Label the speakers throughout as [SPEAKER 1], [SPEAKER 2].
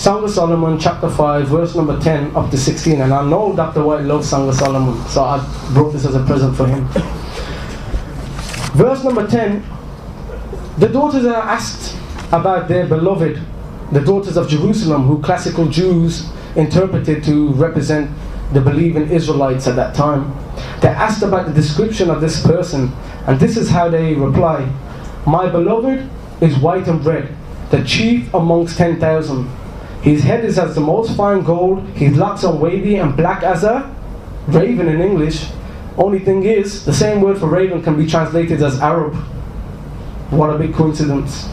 [SPEAKER 1] Song of Solomon, chapter 5, verse number 10 up to 16. And I know Dr. White loves Song of Solomon, so I brought this as a present for him. Verse number 10, the daughters are asked about their beloved, the daughters of Jerusalem, who classical Jews interpreted to represent the believing Israelites at that time. They're asked about the description of this person, and this is how they reply. My beloved is white and red, the chief amongst 10,000. His head is as the most fine gold, his locks are wavy and black as a raven in English. Only thing is, the same word for raven can be translated as Arab. What a big coincidence.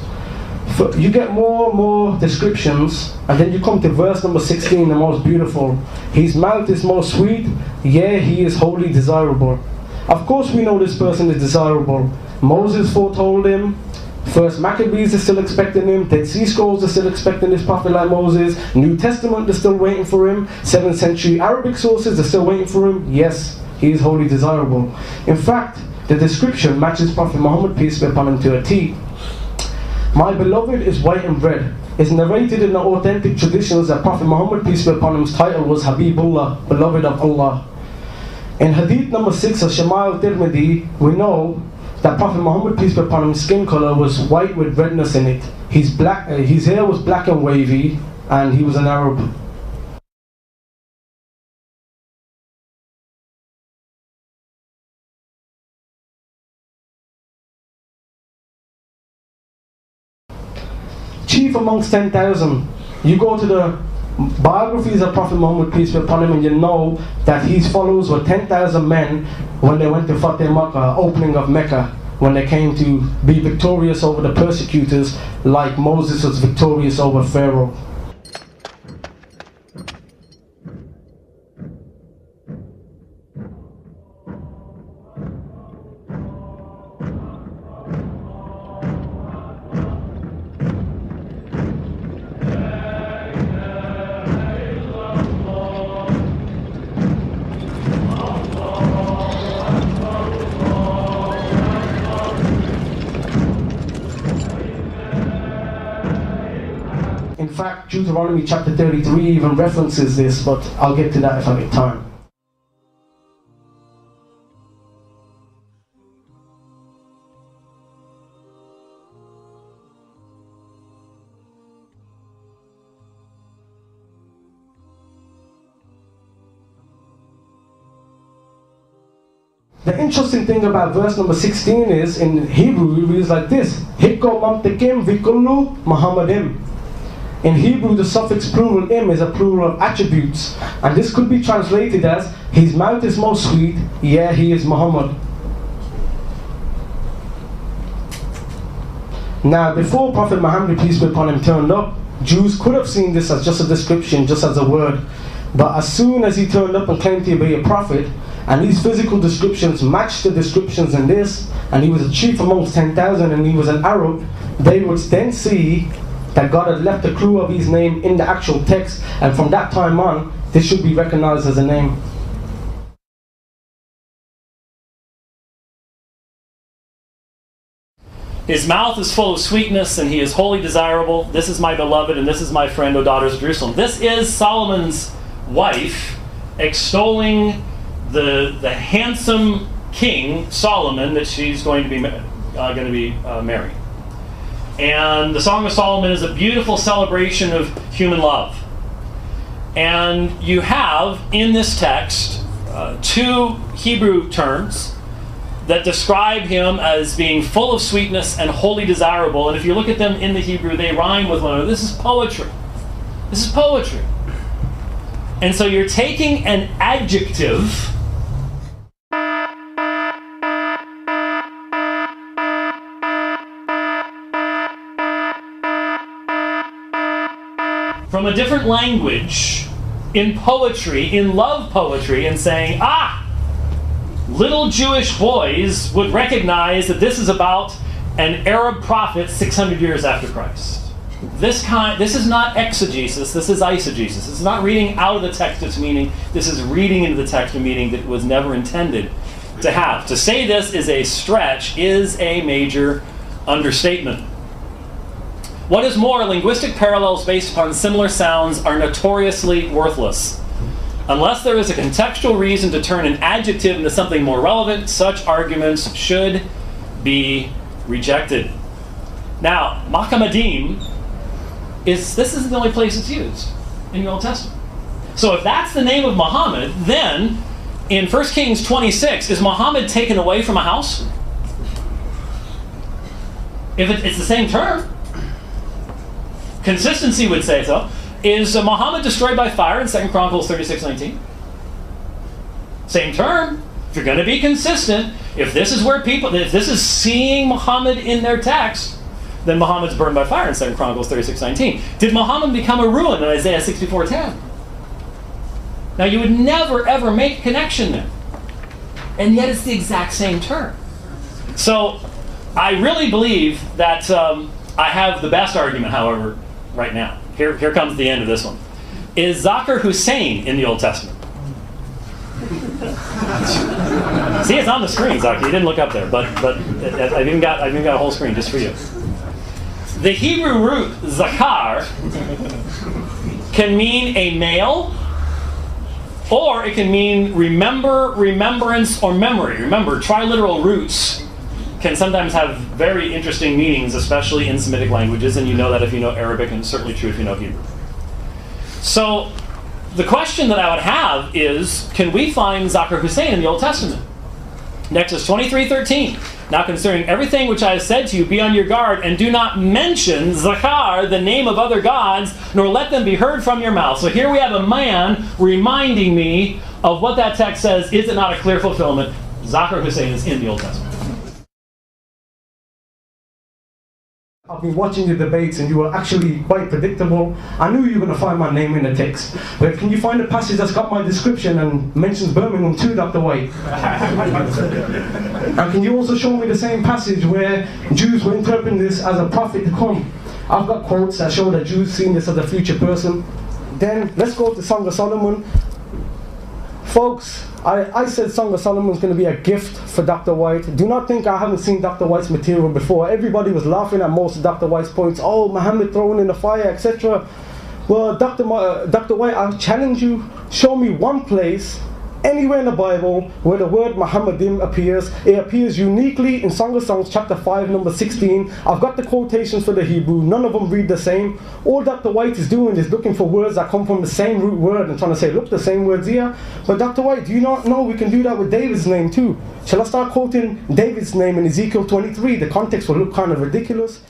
[SPEAKER 1] You get more and more descriptions, and then you come to verse number 16, the most beautiful. His mouth is most sweet, yea, he is wholly desirable. Of course we know this person is desirable. Moses foretold him. First Maccabees is still expecting him. Dead Sea Scrolls are still expecting this prophet like Moses. New Testament is still waiting for him. 7th century Arabic sources are still waiting for him. Yes, he is wholly desirable. In fact, the description matches Prophet Muhammad, peace be upon him, to a T. My beloved is white and red. It's narrated in the authentic traditions that Prophet Muhammad, peace be upon him's title was Habibullah, beloved of Allah. In Hadith number 6 of Shama'il Tirmidhi, we know that Prophet Muhammad, peace be upon him's skin color was white with redness in it. His hair was black and wavy, and he was an Arab. Chief amongst 10,000. You go to the biographies of Prophet Muhammad, peace be upon him, and you know that his followers were 10,000 men when they went to Fateh Makkah, opening of Mecca, when they came to be victorious over the persecutors, like Moses was victorious over Pharaoh. In fact, Deuteronomy chapter 33 even references this, but I'll get to that if I get time. The interesting thing about verse number 16 is, in Hebrew, it reads like this: Hikko mamtekim vikullu Muhammadim. In Hebrew, the suffix plural im is a plural of attributes, and this could be translated as, his mouth is most sweet, yeah, he is Muhammad. Now, before Prophet Muhammad, peace be upon him, turned up, Jews could have seen this as just a description, just as a word. But as soon as he turned up and claimed to be a prophet, and these physical descriptions matched the descriptions in this, and he was a chief amongst 10,000 and he was an Arab, they would then see that God had left a clue of his name in the actual text, and from that time on, this should be recognized as a name.
[SPEAKER 2] His mouth is full of sweetness, and he is wholly desirable. This is my beloved, and this is my friend, O daughters of Jerusalem. This is Solomon's wife extolling the handsome king Solomon that she's going to be marrying. And the Song of Solomon is a beautiful celebration of human love. And you have in this text two Hebrew terms that describe him as being full of sweetness and wholly desirable. And if you look at them in the Hebrew, they rhyme with one another. This is poetry. This is poetry. And so you're taking an adjective from a different language in poetry, in love poetry, and saying, little Jewish boys would recognize that this is about an Arab prophet 600 years after Christ. This is not exegesis, this is eisegesis. This is not reading out of the text its meaning, this is reading into the text a meaning that was never intended to have. To say this is a stretch is a major understatement. What is more, linguistic parallels based upon similar sounds are notoriously worthless. Unless there is a contextual reason to turn an adjective into something more relevant, such arguments should be rejected. Now, محمديم this isn't the only place it's used in the Old Testament. So if that's the name of Muhammad, then in 1 Kings 26, is Muhammad taken away from a house? If it's the same term, consistency would say so. Is Muhammad destroyed by fire in 2 Chronicles 36:19? Same term. If you're going to be consistent, if this is where people, if this is seeing Muhammad in their text, then Muhammad's burned by fire in 2 Chronicles 36:19. Did Muhammad become a ruin in Isaiah 64:10? Now you would never ever make a connection there. And yet it's the exact same term. So I really believe that I have the best argument, however, right now. Here comes the end of this one. Is Zakir Hussain in the Old Testament? See, it's on the screen, Zakir. You didn't look up there, but I've even got a whole screen just for you. The Hebrew root zakar can mean a male, or it can mean remember, remembrance, or memory. Remember, triliteral roots can sometimes have very interesting meanings, especially in Semitic languages, and you know that if you know Arabic, and certainly true if you know Hebrew. So the question that I would have is, can we find Zakir Hussain in the Old Testament? Exodus 23:13. Now concerning everything which I have said to you, be on your guard, and do not mention Zakar, the name of other gods, nor let them be heard from your mouth. So here we have a man reminding me of what that text says. Is it not a clear fulfillment? Zakir Hussain is in the Old Testament.
[SPEAKER 1] I've been watching the debates and you were actually quite predictable. I knew you were going to find my name in the text. But can you find a passage that's got my description and mentions Birmingham too, Dr. White? And can you also show me the same passage where Jews were interpreting this as a prophet to come? I've got quotes that show that Jews seen this as a future person. Then let's go to Song of Solomon. Folks, I said Song of Solomon is going to be a gift for Dr. White. Do not think I haven't seen Dr. White's material before. Everybody was laughing at most of Dr. White's points. Oh, Muhammad thrown in the fire, etc. Well, Dr. White, I challenge you, show me one place anywhere in the Bible where the word Muhammadim appears. It appears uniquely in Song of Songs chapter 5 number 16. I've got the quotations for the Hebrew. None of them read the same. All Dr. White is doing is looking for words that come from the same root word and trying to say, look, the same words here. But Dr. White, do you not know we can do that with David's name too? Shall I start quoting David's name in Ezekiel 23? The context will look kind of ridiculous.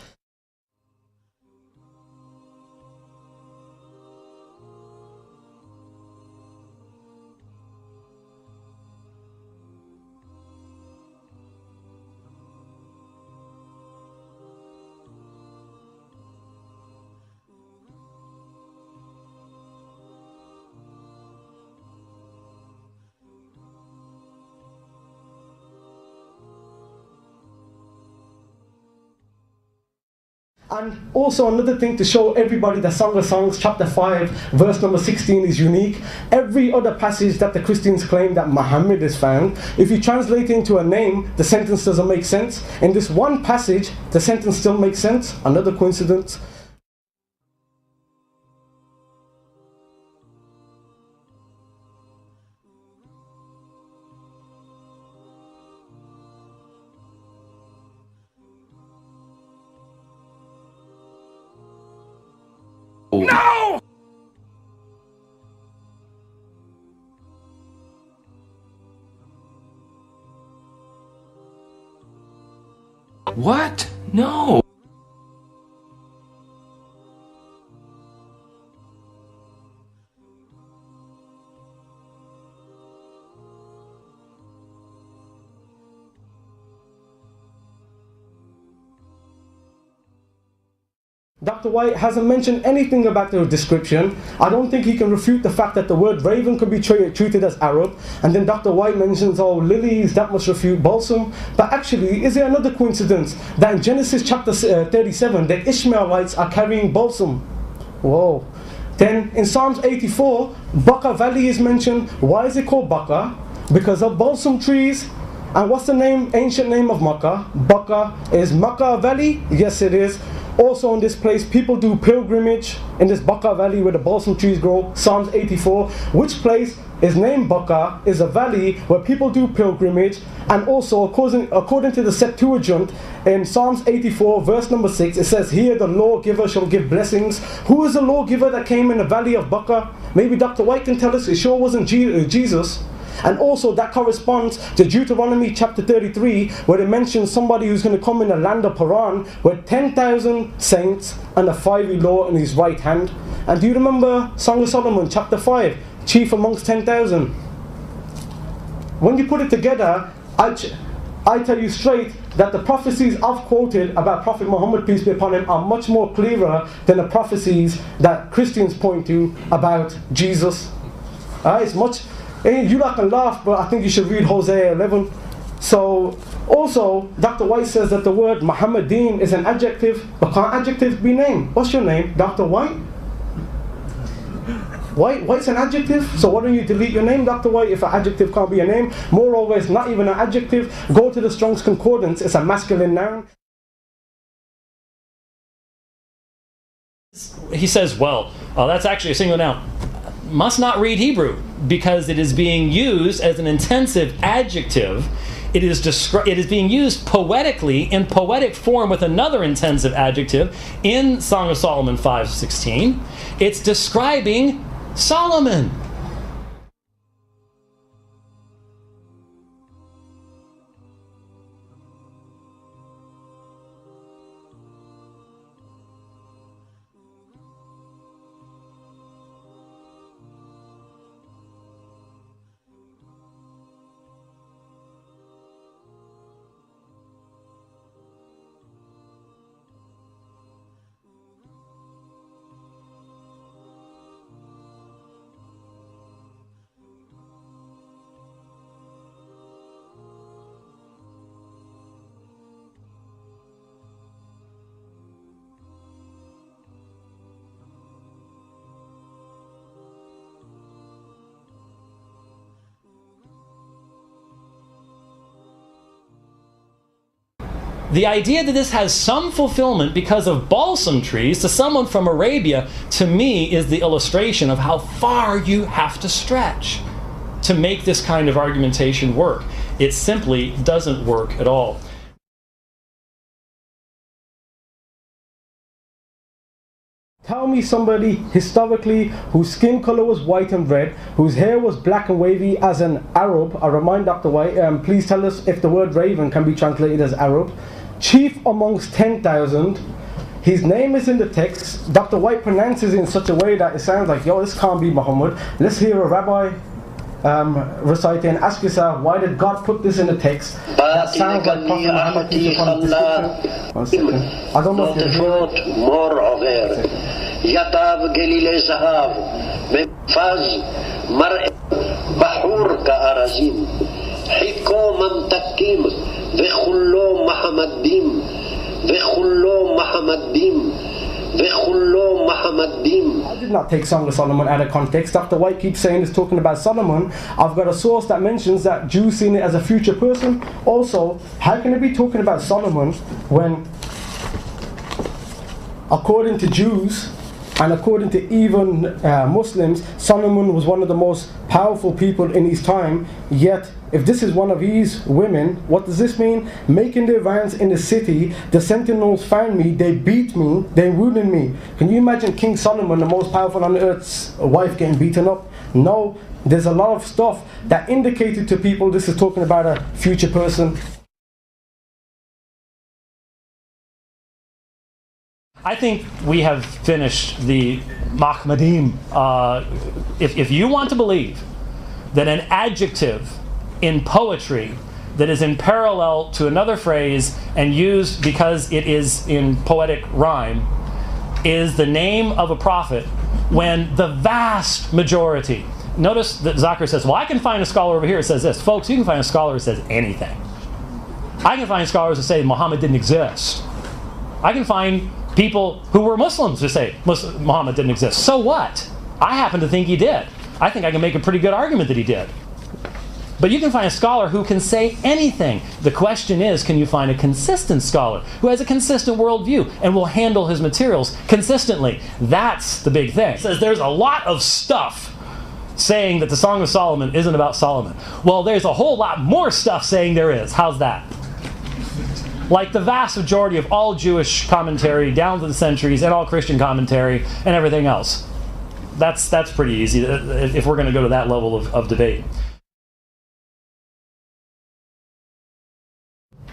[SPEAKER 1] And also another thing to show everybody that Song of Songs chapter 5 verse number 16 is unique. Every other passage that the Christians claim that Muhammad is found, if you translate it into a name, the sentence doesn't make sense. In this one passage, the sentence still makes sense. Another coincidence.
[SPEAKER 3] No! What? No!
[SPEAKER 1] Dr. White hasn't mentioned anything about the description. I don't think he can refute the fact that the word raven could be treated as Arab. And then Dr. White mentions, oh, lilies, that must refute balsam. But actually, is there another coincidence that in Genesis chapter 37, the Ishmaelites are carrying balsam? Whoa. Then in Psalms 84, Baqa Valley is mentioned. Why is it called Baqa? Because of balsam trees. And what's the name, ancient name of Makkah? Baqa. Is Makkah Valley? Yes, it is. Also in this place, people do pilgrimage in this Baqqa valley where the balsam trees grow. Psalms 84. Which place is named Baqqa is a valley where people do pilgrimage. And also according to the Septuagint, in Psalms 84 verse number 6, it says, here the lawgiver shall give blessings. Who is the lawgiver that came in the valley of Baqqa? Maybe Dr. White can tell us. It sure wasn't Jesus. And also that corresponds to Deuteronomy chapter 33, where it mentions somebody who's going to come in the land of Paran with 10,000 saints and a fiery law in his right hand. And do you remember Song of Solomon chapter 5, chief amongst 10,000? When you put it together, I tell you straight that the prophecies I've quoted about Prophet Muhammad, peace be upon him, are much more clearer than the prophecies that Christians point to about Jesus. It's much... You like to laugh, but I think you should read Hosea 11. So, also, Dr. White says that the word محمديم is an adjective, but can't adjectives be named? What's your name? Dr. White? White's an adjective, so why don't you delete your name, Dr. White, if an adjective can't be a name? Moreover, it's not even an adjective. Go to the Strong's Concordance, it's a masculine noun.
[SPEAKER 2] He says, well, that's actually a singular noun. Must not read Hebrew because it is being used as an intensive adjective. It is being used poetically in poetic form with another intensive adjective in Song of Solomon 5:16. It's describing Solomon. The idea that this has some fulfillment because of balsam trees to someone from Arabia, to me, is the illustration of how far you have to stretch to make this kind of argumentation work. It simply doesn't work at all.
[SPEAKER 1] Tell me somebody historically whose skin color was white and red, whose hair was black and wavy as an Arab. I remind Dr. White, please tell us if the word raven can be translated as Arab. Chief amongst 10,000. His name is in the text. Dr. White pronounces it in such a way that it sounds like, yo, this can't be Muhammad. Let's hear a rabbi recite it and ask yourself, why did God put this in the text? That sounds like Prophet Muhammad. One second. I don't know if you hear it. يطاب قليل ذهب بفاز مرء بحور كأرزين حكو ممتكيم بخلو محمديم بخلو محمديم بخلو محمديم. I did not take Song of Solomon out of context. Dr. White keeps saying it's talking about Solomon. I've got a source that mentions that Jews seen it as a future person. Also, how can it be talking about Solomon when, according to Jews and according to even Muslims, Solomon was one of the most powerful people in his time? Yet, if this is one of his women, what does this mean? Making their rounds in the city, the sentinels found me, they beat me, they wounded me. Can you imagine King Solomon, the most powerful on earth's wife, getting beaten up? No, there's a lot of stuff that indicated to people this is talking about a future person.
[SPEAKER 2] I think we have finished the Mahmadim. If you want to believe that an adjective in poetry that is in parallel to another phrase and used because it is in poetic rhyme is the name of a prophet, when the vast majority, notice that Zakir says, well, I can find a scholar over here that says this. Folks, you can find a scholar that says anything. I can find scholars that say Muhammad didn't exist. I can find people who were Muslims to say Muhammad didn't exist. So what? I happen to think he did. I think I can make a pretty good argument that he did. But you can find a scholar who can say anything. The question is, can you find a consistent scholar who has a consistent worldview and will handle his materials consistently? That's the big thing. It says there's a lot of stuff saying that the Song of Solomon isn't about Solomon. Well, there's a whole lot more stuff saying there is. How's that? Like the vast majority of all Jewish commentary down through the centuries and all Christian commentary and everything else. That's pretty easy if we're going to go to that level of debate.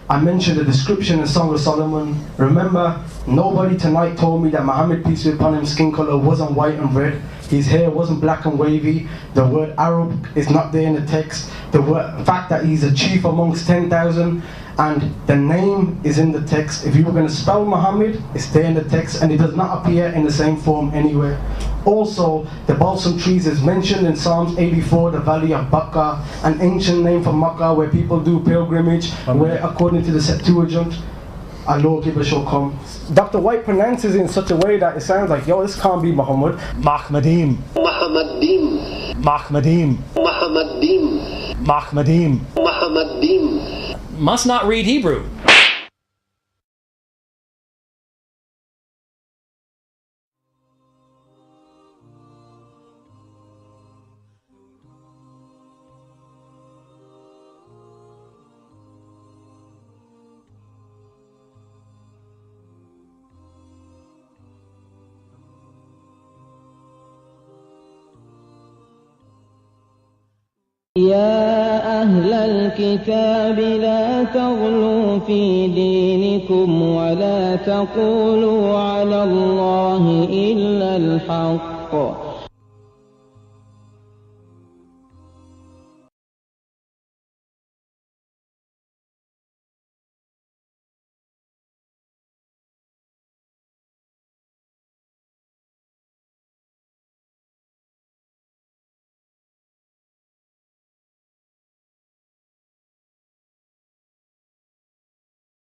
[SPEAKER 1] I mentioned the description in Song of Solomon. Remember, nobody tonight told me that Muhammad, peace be upon him, skin color wasn't white and red. His hair wasn't black and wavy. The word Arab is not there in the text. The fact that he's a chief amongst 10,000 and the name is in the text. If you were going to spell Muhammad, it's there in the text and it does not appear in the same form anywhere. Also, the balsam trees is mentioned in Psalms 84, the valley of Bakka, an ancient name for Makkah where people do pilgrimage, where according to the Septuagint, a lawgiver shall come. Dr. White pronounces it in such a way that it sounds like, yo, this can't be Muhammad.
[SPEAKER 2] Mahmadim.
[SPEAKER 4] Muhammadim.
[SPEAKER 2] Mahmadim.
[SPEAKER 4] Muhammadim.
[SPEAKER 2] Mahmadim.
[SPEAKER 4] Muhammadim.
[SPEAKER 2] Must not read Hebrew.
[SPEAKER 5] يا أهل الكتاب لا تغلوا في دينكم ولا تقولوا على الله إلا الحق